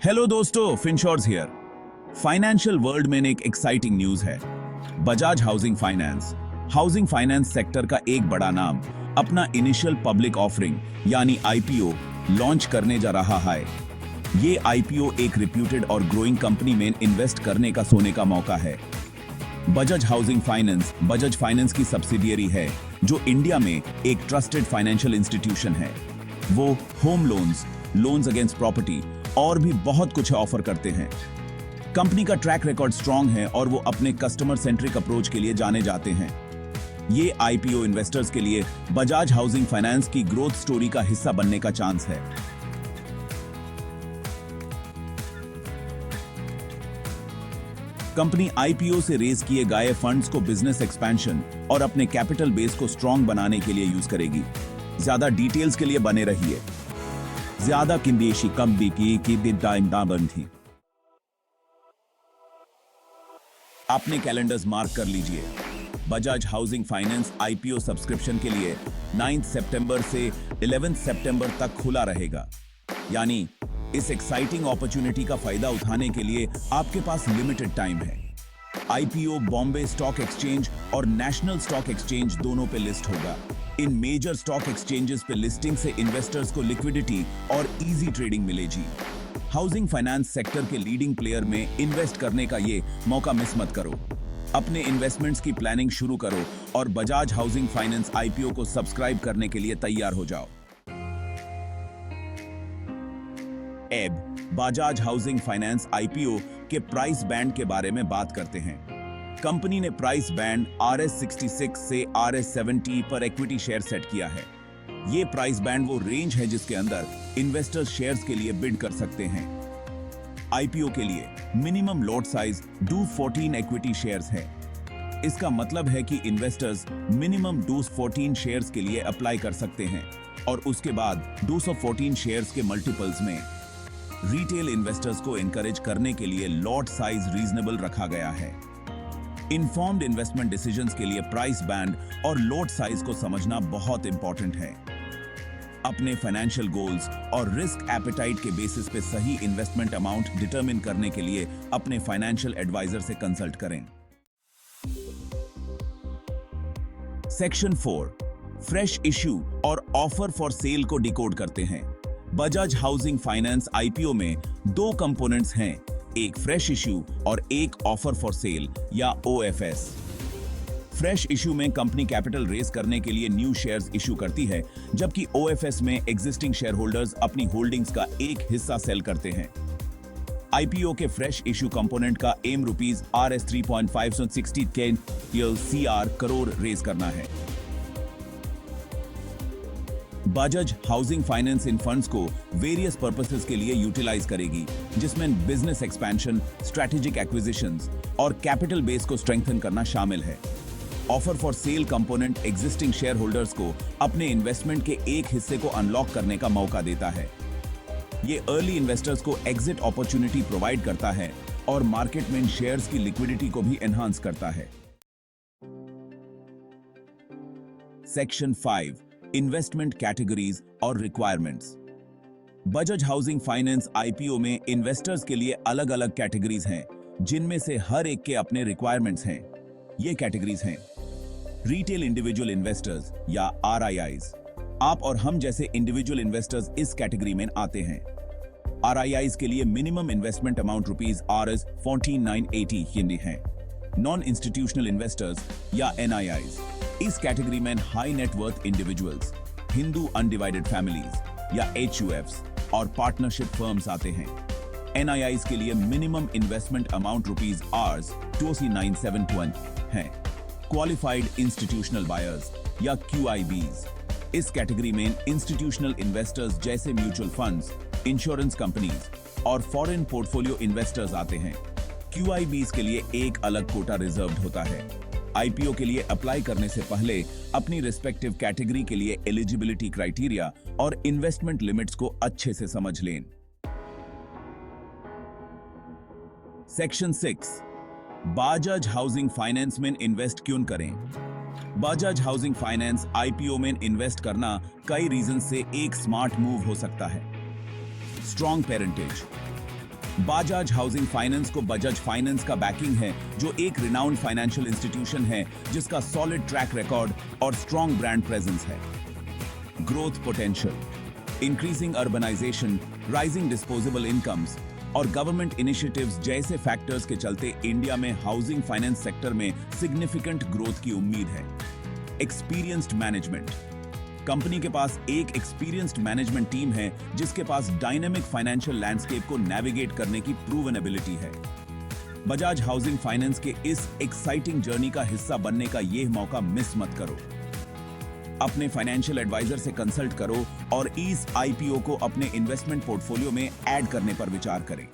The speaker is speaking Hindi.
हेलो दोस्तों, फिनशॉर्स हियर। फाइनेंशियल वर्ल्ड में एक एक्साइटिंग न्यूज है। बजाज हाउसिंग फाइनेंस सेक्टर का एक बड़ा नाम अपना इनिशियल पब्लिक ऑफरिंग यानी आईपीओ लॉन्च करने जा रहा है। ये आईपीओ एक रिप्यूटेड और ग्रोइंग कंपनी में इन्वेस्ट करने का सोने का मौका है। बजाज फाइनेंस की सब्सिडियरी है जो इंडिया में एक ट्रस्टेड फाइनेंशियल इंस्टीट्यूशन है। वो होम लोन्स अगेंस्ट प्रॉपर्टी और भी बहुत कुछ ऑफर करते हैं। कंपनी का ट्रैक रिकॉर्ड स्ट्रांग है और वो अपने कस्टमर सेंट्रिक अप्रोच के लिए जाने जाते हैं। ये आईपीओ इन्वेस्टर्स के लिए बजाज हाउसिंग फाइनेंस की ग्रोथ स्टोरी का हिस्सा बनने का चांस है। कंपनी आईपीओ से रेज किए गए फंड्स को बिजनेस एक्सपेंशन और अपने कैपिटल बेस को स्ट्रांग बनाने के लिए यूज करेगी। ज्यादा डिटेल्स के लिए बने रहिए। ज्यादा किंदेशी कम बिकी की दिन टाइम दाबन थी। आपने कैलेंडर्स मार्क कर लीजिए। Bajaj housing finance IPO subscription के लिए 9 सितंबर से 11 सितंबर तक खुला रहेगा। यानी इस एक्साइटिंग अपॉर्चुनिटी का फायदा उठाने के लिए आपके पास लिमिटेड टाइम है। आईपीओ बॉम्बे स्टॉक एक्सचेंज और नेशनल स्टॉक एक्सचेंज दोनों पे लिस्ट होगा। इन मेजर स्टॉक एक्सचेंजेस पे लिस्टिंग से इन्वेस्टर्स को लिक्विडिटी और इजी ट्रेडिंग मिलेगी। हाउसिंग फाइनेंस सेक्टर के लीडिंग प्लेयर में इन्वेस्ट करने का ये मौका मिस मत करो। अपने इन्वेस्टमेंट्स की प्लानिंग शुरू करो और बजाज हाउसिंग फाइनेंस आईपीओ को सब्सक्राइब करने के लिए तैयार हो जाओ। अब बजाज हाउसिंग फाइनेंस आईपीओ के प्राइस बैंड के बारे में बात करते हैं। कंपनी ने प्राइस बैंड RS66 से RS70 पर इक्विटी शेयर सेट किया है। ये प्राइस बैंड वो रेंज है जिसके अंदर इन्वेस्टर्स शेयर्स के लिए बिड कर सकते हैं। आईपीओ के लिए minimum lot size 214 equity shares है। इसका मतलब है कि इन्वेस्टर्स मिनिमम 214 शेयर्स के लिए अप्लाई कर सकते हैं और उसके बाद 214 शेयर्स के मल्टीपल्स में। रिटेल इन्वेस्टर्स को एनकरेज करने के लिए लॉट साइज रीजनेबल रखा गया है। इन्फॉर्म्ड इन्वेस्टमेंट डिसीजंस के लिए प्राइस बैंड और लॉट साइज को समझना बहुत इंपॉर्टेंट है। अपने फाइनेंशियल गोल्स और रिस्क एपेटाइट के बेसिस पे सही इन्वेस्टमेंट अमाउंट डिटरमिन करने के लिए अपने फाइनेंशियल एडवाइजर से कंसल्ट करें। सेक्शन 4 फ्रेश इश्यू और ऑफर फॉर सेल को डिकोड करते हैं। बजाज हाउसिंग फाइनेंस आईपीओ में दो कंपोनेंट्स हैं, एक फ्रेश इश्यू और एक ऑफर फॉर सेल या ओएफएस। फ्रेश इश्यू में कंपनी कैपिटल रेज करने के लिए न्यू शेयर्स इश्यू करती है, जबकि ओएफएस में एग्जिस्टिंग शेयर होल्डर्स अपनी होल्डिंग्स का एक हिस्सा सेल करते हैं। आईपीओ के फ्रेश इश्यू कंपोनेंट का एम ₹3.560 करोड़ रेज करना है। बजाज हाउसिंग फाइनेंस इन फंड्स को वेरियस पर्पसेस के लिए यूटिलाइज करेगी, जिसमें बिजनेस एक्सपेंशन, स्ट्रेटेजिक एक्विजिशंस और कैपिटल बेस को स्ट्रेंथन करना शामिल है। Offer for sale component existing share holders को अपने इन्वेस्टमेंट के एक हिस्से को अनलॉक करने का मौका देता है। ये अर्ली इन्वेस्टर्स को एग्जिट अपॉर्चुनिटी प्रोवाइड करता है और मार्केट में शेयर्स की लिक्विडिटी को भी एनहांस करता है। सेक्शन 5 इन्वेस्टमेंट कैटेगरीज और requirements. Bajaj housing finance IPO में इन्वेस्टर्स के लिए अलग अलग कैटेगरीज हैं, जिनमें से हर एक के अपने रिक्वायरमेंट्स हैं। ये कैटेगरीज हैं रिटेल इंडिविजुअल इन्वेस्टर्स या RIIs। आप और हम जैसे इंडिविजुअल इन्वेस्टर्स इस कैटेगरी में आते हैं। RIIs के लिए मिनिमम इन्वेस्टमेंट अमाउंट ₹14,980 हिंदी है। नॉन इंस्टीट्यूशनल इन्वेस्टर्स या NIIs इस कैटेगरी में high net worth individuals, Hindu undivided families या HUFs और पार्टनरशिप फर्म्स आते हैं। NIIs के लिए मिनिमम इन्वेस्टमेंट अमाउंट ₹2,971 है। क्वालिफाइड इंस्टीट्यूशनल बायर्स या QIBs इस कैटेगरी में इंस्टीट्यूशनल इन्वेस्टर्स जैसे म्यूचुअल फंड्स, इंश्योरेंस कंपनीज और फॉरेन पोर्टफोलियो इन्वेस्टर्स आते हैं। QIBs के लिए एक अलग कोटा रिजर्व्ड होता है। आईपीओ के लिए अप्लाई करने से पहले अपनी रिस्पेक्टिव कैटेगरी के लिए एलिजिबिलिटी क्राइटेरिया और इन्वेस्टमेंट लिमिट्स को अच्छे से समझ लें। सेक्शन 6 बजाज हाउसिंग फाइनेंस में इन्वेस्ट क्यों करें। बजाज हाउसिंग फाइनेंस आईपीओ में इन्वेस्ट करना कई रीजन से एक स्मार्ट मूव हो सकता है। Strong parentage. Bajaj housing finance को बजाज फाइनेंस का बैकिंग है, जो एक रिनाउंड फाइनेंशियल इंस्टीट्यूशन है जिसका सॉलिड ट्रैक रिकॉर्ड और स्ट्रॉन्ग ब्रांड प्रेजेंस है। Growth potential, increasing urbanisation, rising disposable incomes और गवर्नमेंट इनिशिएटिव्स जैसे फैक्टर्स के चलते इंडिया में हाउसिंग फाइनेंस सेक्टर में सिग्निफिकेंट ग्रोथ की उम्मीद है। एक्सपीरियंस्ड मैनेजमेंट, कंपनी के पास एक एक्सपीरियंस्ड मैनेजमेंट टीम है जिसके पास डायनेमिक फाइनेंशियल लैंडस्केप को नेविगेट करने की प्रूवन एबिलिटी है। बजाज हाउसिंग फाइनेंस के इस एक्साइटिंग जर्नी का हिस्सा बनने का यह मौका मिस मत करो। अपने फाइनेंशियल एडवाइजर से कंसल्ट करो और इस आईपीओ को अपने इन्वेस्टमेंट पोर्टफोलियो में ऐड करने पर विचार करें।